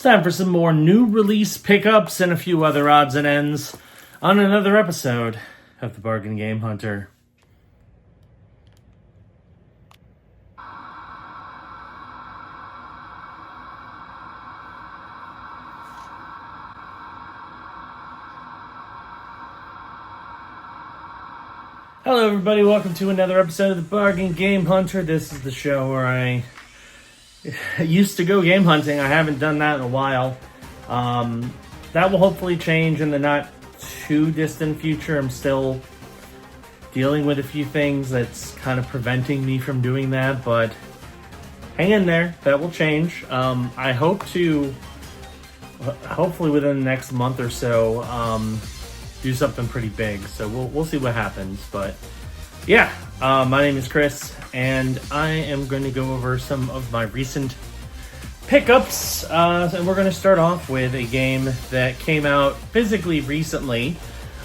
It's time for some more new release pickups and a few other odds and ends on another episode of the Bargain Game Hunter. Hello everybody, welcome to another episode of the Bargain Game Hunter. This is the show where I used to go game hunting. I haven't done that in a while. That will hopefully change in the not too distant future. I'm still dealing with a few things that's kind of preventing me from doing that, but hang in there. That will change. I hope to, hopefully within the next month or so, do something pretty big. So we'll see what happens. But yeah, my name is Chris, and I am going to go over some of my recent pickups. And we're going to start off with a game that came out physically recently.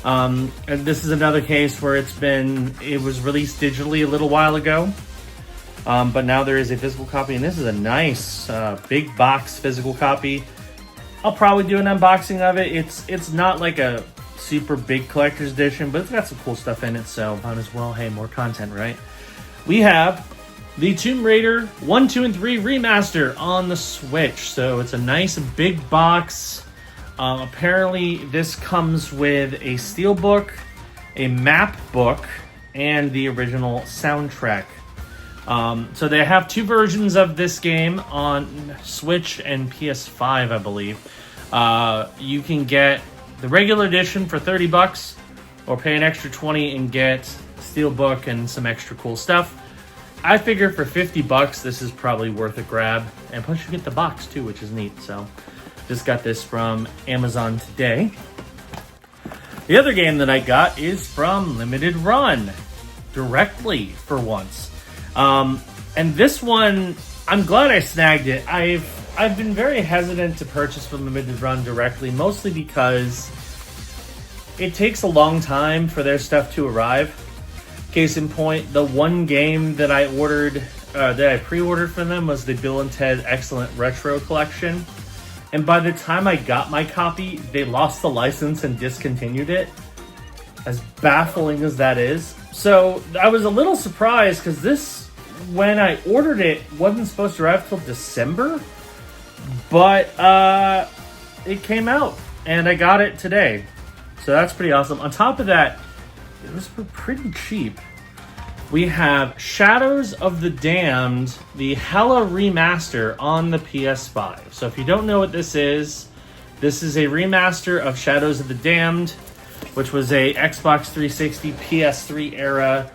And this is another case where it was released digitally a little while ago. But now there is a physical copy, and this is a nice big box physical copy. I'll probably do an unboxing of it. It's not like a super big collector's edition, but it's got some cool stuff in it, so might as well, hey, more content, right? We have the Tomb Raider 1, 2, and 3 remaster on the Switch. So it's a nice big box. Apparently this comes with a steelbook, a map book, and the original soundtrack. So they have two versions of this game on Switch and PS5, I believe. You can get the regular edition for $30, or pay an extra $20 and get steelbook and some extra cool stuff. I figure for $50, this is probably worth a grab, and plus you get the box too, which is neat. So, just got this from Amazon today. The other game that I got is from Limited Run, directly for once. And this one, I'm glad I snagged it. I've been very hesitant to purchase from Limited Run directly, mostly because it takes a long time for their stuff to arrive. Case in point, the one game that I pre-ordered from them was the Bill and Ted Excellent Retro Collection. And by the time I got my copy, they lost the license and discontinued it. As baffling as that is. So I was a little surprised because this, when I ordered it, wasn't supposed to arrive till December. But it came out, and I got it today. So that's pretty awesome. On top of that, it was pretty cheap. We have Shadows of the Damned, the Hella remaster on the PS5. So if you don't know what this is a remaster of Shadows of the Damned, which was a Xbox 360, PS3 era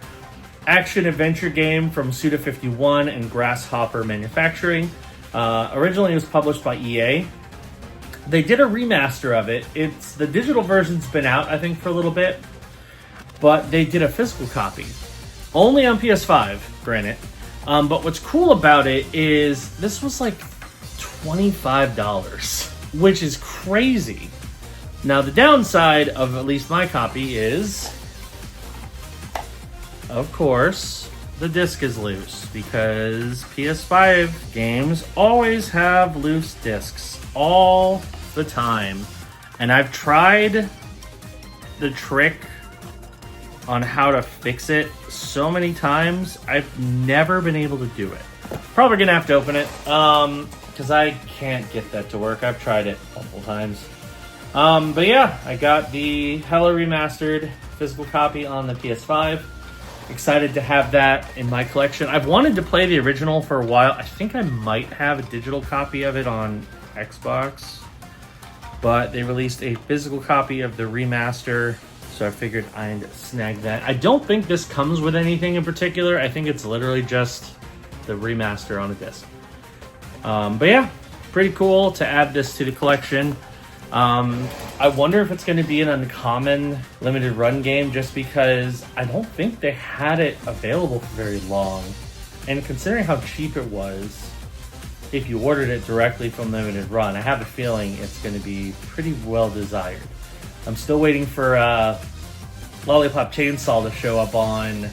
action-adventure game from Suda51 and Grasshopper Manufacturing. Originally, it was published by EA. They did a remaster of it. The digital version's been out, I think, for a little bit, but they did a physical copy. Only on PS5, granted. But what's cool about it is this was like $25, which is crazy. Now, the downside of at least my copy is, of course, the disc is loose, because PS5 games always have loose discs all the time. And I've tried the trick on how to fix it so many times. I've never been able to do it. Probably gonna have to open it because I can't get that to work. I've tried it multiple times. But yeah, I got the Hella remastered physical copy on the PS5. Excited to have that in my collection. I've wanted to play the original for a while. I think I might have a digital copy of it on Xbox, but they released a physical copy of the remaster, so I figured I'd snag that. I don't think this comes with anything in particular. I think it's literally just the remaster on a disc. But yeah, pretty cool to add this to the collection. I wonder if it's going to be an uncommon limited run game, just because I don't think they had it available for very long. And considering how cheap it was, if you ordered it directly from Limited Run, I have a feeling it's going to be pretty well desired. I'm still waiting for Lollipop Chainsaw to show up on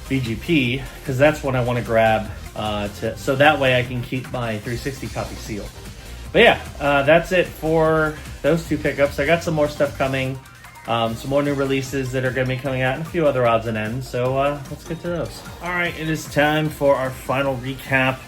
BGP, because that's what I want to grab, so that way I can keep my 360 copy sealed. But yeah, that's it for those two pickups. I got some more stuff coming. Some more new releases that are going to be coming out and a few other odds and ends. So let's get to those. All right, it is time for our final recap.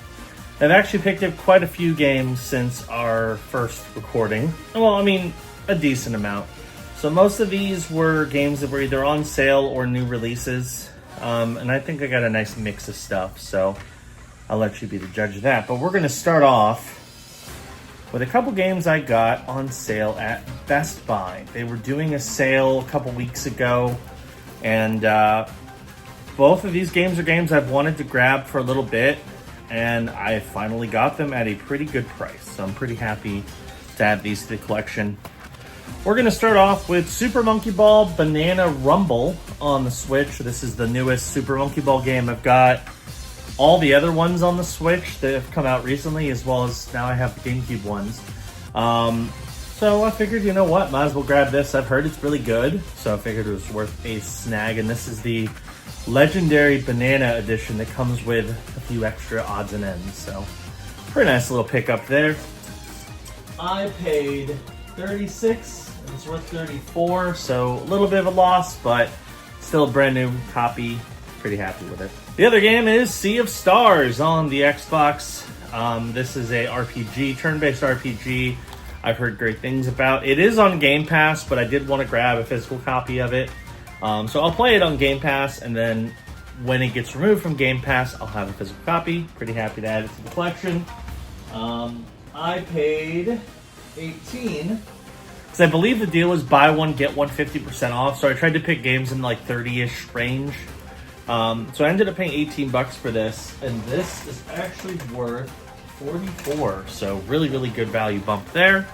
I've actually picked up quite a few games since our first recording. Well, I mean, a decent amount. So most of these were games that were either on sale or new releases. And I think I got a nice mix of stuff. So I'll let you be the judge of that. But we're going to start off with a couple games I got on sale at Best Buy. They were doing a sale a couple weeks ago, and both of these games are games I've wanted to grab for a little bit, and I finally got them at a pretty good price. So I'm pretty happy to add these to the collection. We're going to start off with Super Monkey Ball Banana Rumble on the Switch. This is the newest Super Monkey Ball game. I've got all the other ones on the Switch that have come out recently, as well as now I have the GameCube ones. So I figured, you know what, might as well grab this. I've heard it's really good, so I figured it was worth a snag. And this is the Legendary Banana Edition that comes with a few extra odds and ends. So pretty nice little pickup there. I paid $36, and it's worth $34, so a little bit of a loss, but still a brand new copy. Pretty happy with it. The other game is Sea of Stars on the Xbox. This is a RPG, turn-based RPG. I've heard great things about. It is on Game Pass, but I did want to grab a physical copy of it. So I'll play it on Game Pass, and then when it gets removed from Game Pass, I'll have a physical copy. Pretty happy to add it to the collection. I paid $18. Because I believe the deal is buy one, get one 50% off. So I tried to pick games in like 30-ish range. So I ended up paying $18 for this, and this is actually worth $44. So really, really good value bump there.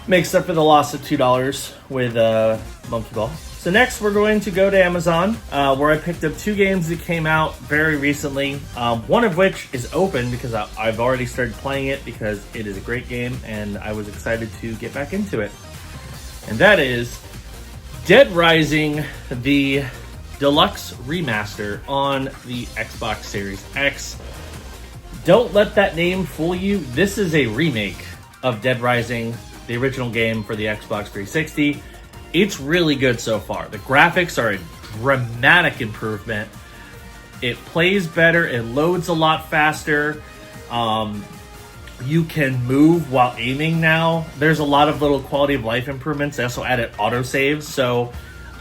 Makes up for the loss of $2 with Monkey Ball. So next we're going to go to Amazon, where I picked up two games that came out very recently. One of which is open because I've already started playing it because it is a great game and I was excited to get back into it. And that is Dead Rising, the Deluxe Remaster on the Xbox Series X. Don't let that name fool you. This is a remake of Dead Rising, the original game for the Xbox 360. It's really good so far. The graphics are a dramatic improvement. It plays better. It loads a lot faster. You can move while aiming now. There's a lot of little quality of life improvements. They also added autosaves. So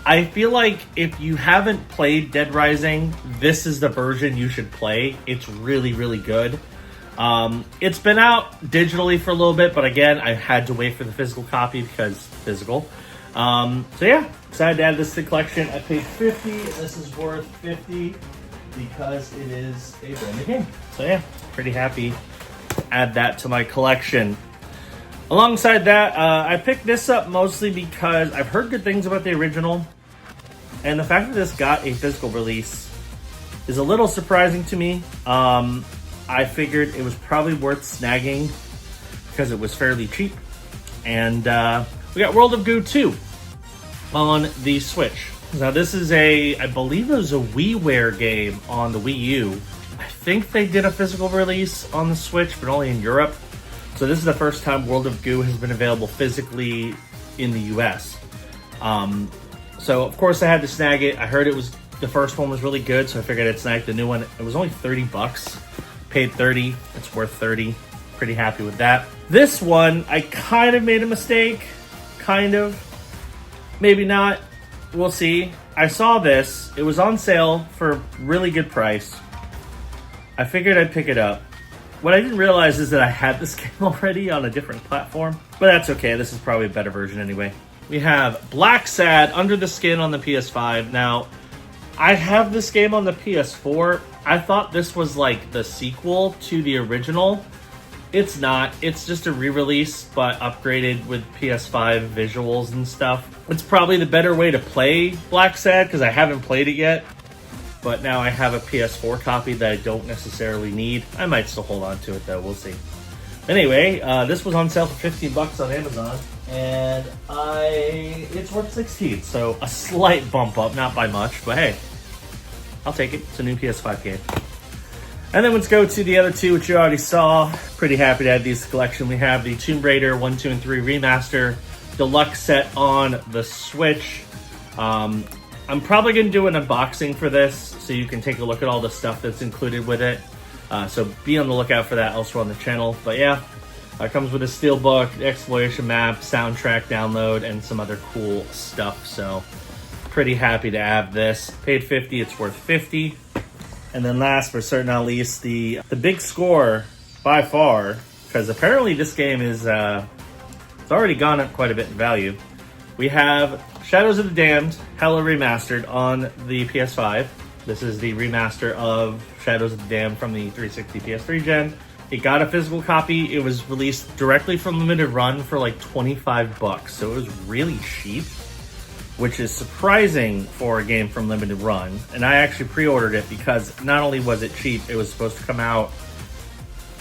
I feel like if you haven't played Dead Rising, this is the version you should play. It's really, really good. It's been out digitally for a little bit, but again, I had to wait for the physical copy because physical. So yeah, excited to add this to the collection. I paid $50. This is worth $50 because it is a brand new game. So yeah, pretty happy to add that to my collection. Alongside that, I picked this up mostly because I've heard good things about the original, and the fact that this got a physical release is a little surprising to me. I figured it was probably worth snagging because it was fairly cheap, and we got World of Goo 2 on the Switch. Now this is I believe it was a WiiWare game on the Wii U. I think they did a physical release on the Switch, but only in Europe. So this is the first time World of Goo has been available physically in the US. So of course I had to snag it. I heard the first one was really good, so I figured I'd snag the new one. It was only $30. Paid $30. It's worth $30. Pretty happy with that. This one, I kind of made a mistake. Kind of. Maybe not. We'll see. I saw this. It was on sale for a really good price. I figured I'd pick it up. What I didn't realize is that I had this game already on a different platform. But that's okay. This is probably a better version anyway. We have Black Sad Under the Skin on the PS5. Now, I have this game on the PS4. I thought this was like the sequel to the original. It's not. It's just a re-release, but upgraded with PS5 visuals and stuff. It's probably the better way to play Black Sad because I haven't played it yet. But now I have a PS4 copy that I don't necessarily need. I might still hold on to it though. We'll see. Anyway, this was on sale for $15 on Amazon, and it's worth $16. So a slight bump up, not by much, but hey, I'll take it. It's a new PS5 game. And then let's go to the other two, which you already saw. Pretty happy to add these to the collection. We have the Tomb Raider 1, 2, and 3 Remaster Deluxe set on the Switch. I'm probably going to do an unboxing for this, so you can take a look at all the stuff that's included with it. So be on the lookout for that elsewhere on the channel. But yeah, it comes with a steelbook, the exploration map, soundtrack download, and some other cool stuff. So pretty happy to have this. Paid $50, it's worth $50. And then last but certainly not least, the big score by far, because apparently this game is it's already gone up quite a bit in value. We have Shadows of the Damned Hella Remastered on the PS5. This is the remaster of Shadows of the Damned from the 360 PS3 gen. It got a physical copy. It was released directly from Limited Run for like 25 bucks, so it was really cheap, which is surprising for a game from Limited Run. And I actually pre-ordered it because not only was it cheap, it was supposed to come out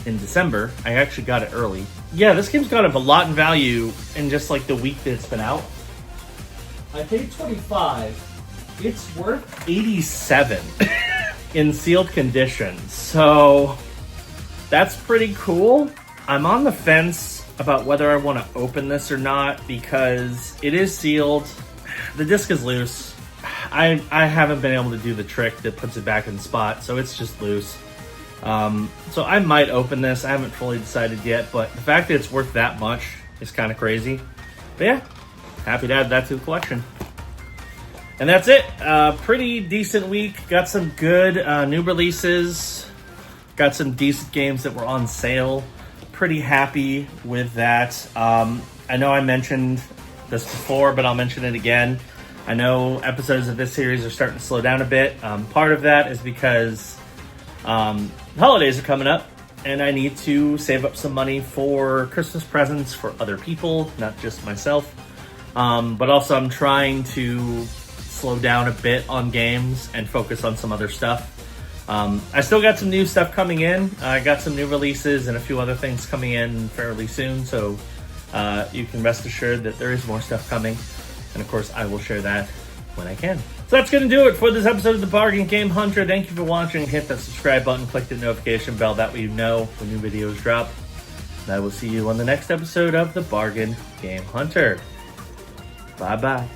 in December. I actually got it early. Yeah, this game's gone up a lot in value in just like the week that it's been out. I paid $25. It's worth $87 in sealed condition. So that's pretty cool. I'm on the fence about whether I want to open this or not because it is sealed. The disc is loose. I haven't been able to do the trick that puts it back in the spot, so it's just loose. So I might open this. I haven't fully decided yet, but the fact that it's worth that much is kind of crazy. But yeah, happy to add that to the collection. And that's it. Pretty decent week. Got some good new releases. Got some decent games that were on sale. Pretty happy with that. I know I mentioned this before, but I'll mention it again. I know episodes of this series are starting to slow down a bit. Part of that is because holidays are coming up and I need to save up some money for Christmas presents for other people, not just myself. But also I'm trying to slow down a bit on games and focus on some other stuff. I still got some new stuff coming in. I got some new releases and a few other things coming in fairly soon, so you can rest assured that there is more stuff coming. And of course, I will share that when I can. So that's going to do it for this episode of the Bargain Game Hunter. Thank you for watching. Hit that subscribe button, click the notification bell. That way you know when new videos drop. And I will see you on the next episode of the Bargain Game Hunter. Bye-bye.